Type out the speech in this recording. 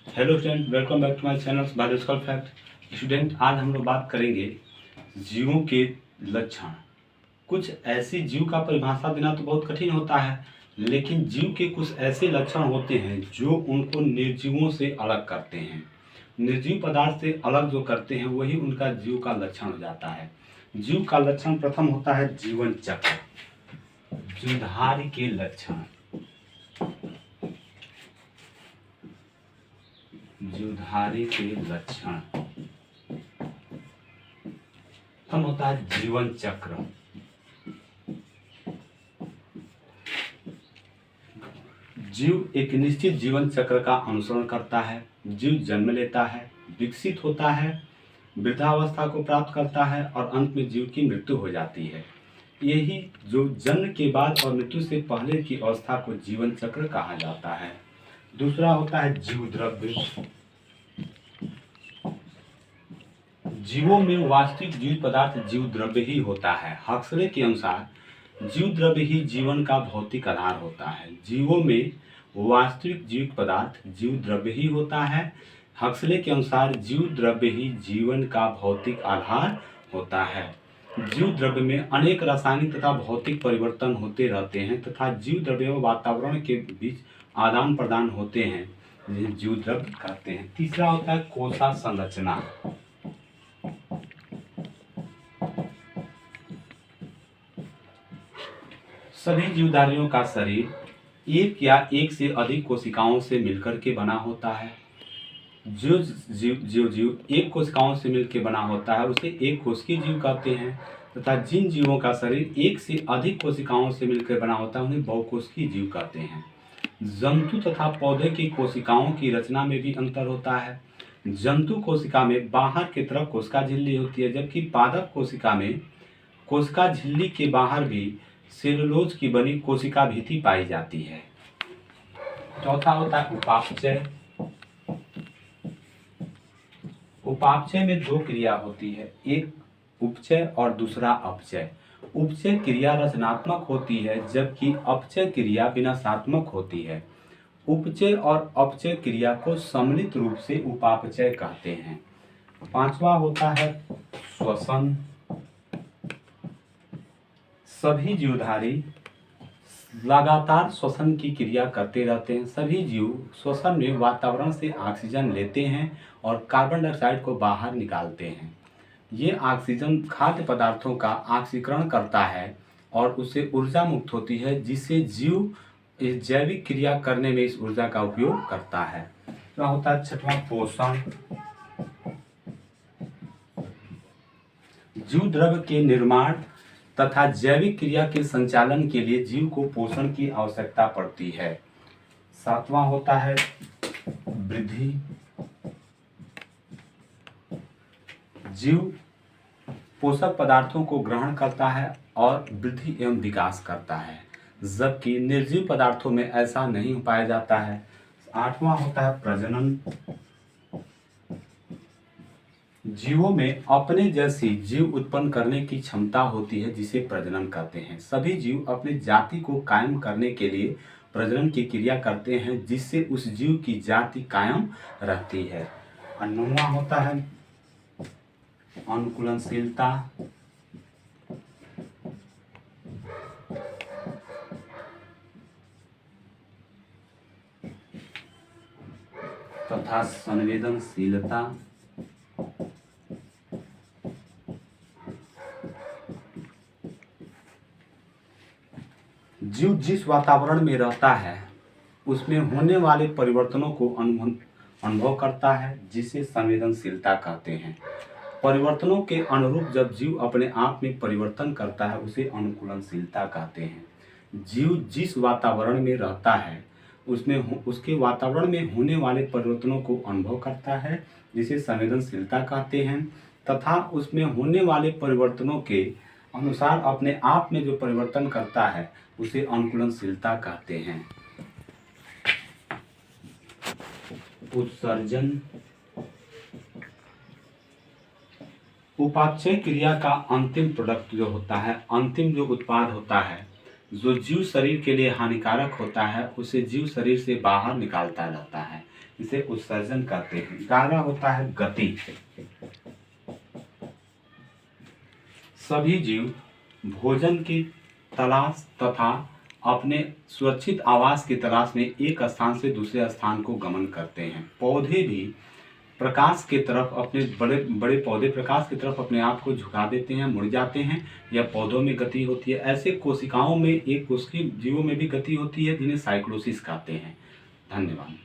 Hello student, welcome back to my channel biological fact. Student, आज हम लोग बात करेंगे जीवों के लक्षण। कुछ ऐसी जीव का परिभाषा देना तो बहुत कठिन होता है, लेकिन जीव के कुछ ऐसे लक्षण होते हैं जो उनको निर्जीवों से अलग करते हैं। निर्जीव पदार्थ से अलग जो करते हैं वही उनका जीव का लक्षण हो जाता है। जीव का लक्षण प्रथम होता है जीवन चक्र। जीवधारी के लक्षण, जीवधारी के लक्षण प्रथम होता है जीवन चक्र। जीव एक निश्चित जीवन चक्र का अनुसरण करता है। जीव जन्म लेता है, विकसित होता है, वृद्धावस्था को प्राप्त करता है और अंत में जीव की मृत्यु हो जाती है। यही जो जन्म के बाद और मृत्यु से पहले की अवस्था को जीवन चक्र कहा जाता है। दूसरा होता है जीव द्रव्य। जीवों में वास्तविक जीव पदार्थ जीव द्रव्य ही होता है। हक्सले के अनुसार जीव द्रव्य ही जीवन का भौतिक आधार होता है। जीवों में वास्तविक जीव पदार्थ जीव द्रव्य ही होता है। हक्सले के अनुसार जीव द्रव्य ही जीवन का भौतिक आधार होता है। जीव द्रव्य में अनेक रासायनिक तथा भौतिक परिवर्तन होते रहते हैं तथा जीव द्रव्य व वातावरण के बीच आदान प्रदान होते हैं, जिन्हें जीव द्रव्य कहते हैं। तीसरा होता है कोशा संरचना। सभी जीवधारियों का शरीर एक या एक से अधिक कोशिकाओं से मिलकर के बना होता है। जो जीव एक कोशिकाओं से मिलकर बना होता है उसे एक कोशिकीय जीव कहते हैं तथा जिन जीवों का शरीर एक से अधिक कोशिकाओं से मिलकर बना होता है उन्हें बहुकोशिकीय जीव कहते हैं। जंतु तथा पौधे की कोशिकाओं की रचना में भी अंतर होता है। जंतु कोशिका में बाहर की तरफ कोशिका झिल्ली होती है, जबकि पादप कोशिका में कोशिका झिल्ली के बाहर भी सेलुलोज की बनी कोशिका भित्ति पाई जाती है। चौथा होता है उपापचय। उपापचय में दो क्रिया होती है, एक उपचय और दूसरा अपचय। उपचय क्रिया रचनात्मक होती है जबकि अपचय क्रिया विनाशात्मक होती है। उपचय और अपचय क्रिया को सम्मिलित रूप से उपापचय कहते हैं। पांचवा होता है श्वसन। सभी जीवधारी लगातार श्वसन की क्रिया करते रहते हैं। सभी जीव श्वसन में वातावरण से ऑक्सीजन लेते हैं और कार्बन डाइऑक्साइड को बाहर निकालते हैं। ये ऑक्सीजन खाद्य पदार्थों का ऑक्सीकरण करता है और उससे ऊर्जा मुक्त होती है, जिससे जीव इस जैविक क्रिया करने में इस ऊर्जा का उपयोग करता है। तो होता है छठवां पोषण। जीव द्रव्य के निर्माण तथा जैविक क्रिया के संचालन के लिए जीव को पोषण की आवश्यकता पड़ती है। सातवां होता है वृद्धि। जीव पोषक पदार्थों को ग्रहण करता है और वृद्धि एवं विकास करता है, जबकि निर्जीव पदार्थों में ऐसा नहीं पाया जाता है। आठवां होता है प्रजनन। जीवों में अपने जैसी जीव उत्पन्न करने की क्षमता होती है, जिसे प्रजनन कहते हैं। सभी जीव अपने जाति को कायम करने के लिए प्रजनन की क्रिया करते हैं, जिससे उस जीव की जाति कायम रहती है। और नौवां होता है अनुकूलनशीलता। तथा संवेदनशीलता। जीव जिस वातावरण में रहता है उसमें होने वाले परिवर्तनों को अनुभव करता है, जिसे संवेदनशीलता कहते हैं। परिवर्तनों के अनुरूप जब जीव अपने आप में परिवर्तन करता है उसे अनुकूलनशीलता कहते हैं। जीव जिस वातावरण में रहता है उसमें उसके वातावरण में होने वाले परिवर्तनों को अनुभव करता है, जिसे संवेदनशीलता कहते हैं, तथा उसमें होने वाले परिवर्तनों के अनुसार अपने आप में जो परिवर्तन करता है उसे अनुकूलनशीलता कहते हैं। उत्सर्जन। उपापचय क्रिया का अंतिम प्रोडक्ट जो होता है, अंतिम जो उत्पाद होता है, जो जीव शरीर के लिए हानिकारक होता है, उसे जीव शरीर से बाहर निकालता रहता है। इसे उत्सर्जन कहते हैं। 11 होता है गति। सभी जीव भोजन की तलाश तथा अपने सुरक्षित आवास की तलाश में एक स्थान से दूसरे स्थान को गमन करते हैं। पौधे भी प्रकाश के तरफ अपने बड़े बड़े पौधे प्रकाश की तरफ अपने आप को झुका देते हैं, मुड़ जाते हैं, या पौधों में गति होती है। ऐसे कोशिकाओं में एक कोशिकीय जीवों में भी गति होती है जिन्हें साइक्लोसिस कहते हैं। धन्यवाद।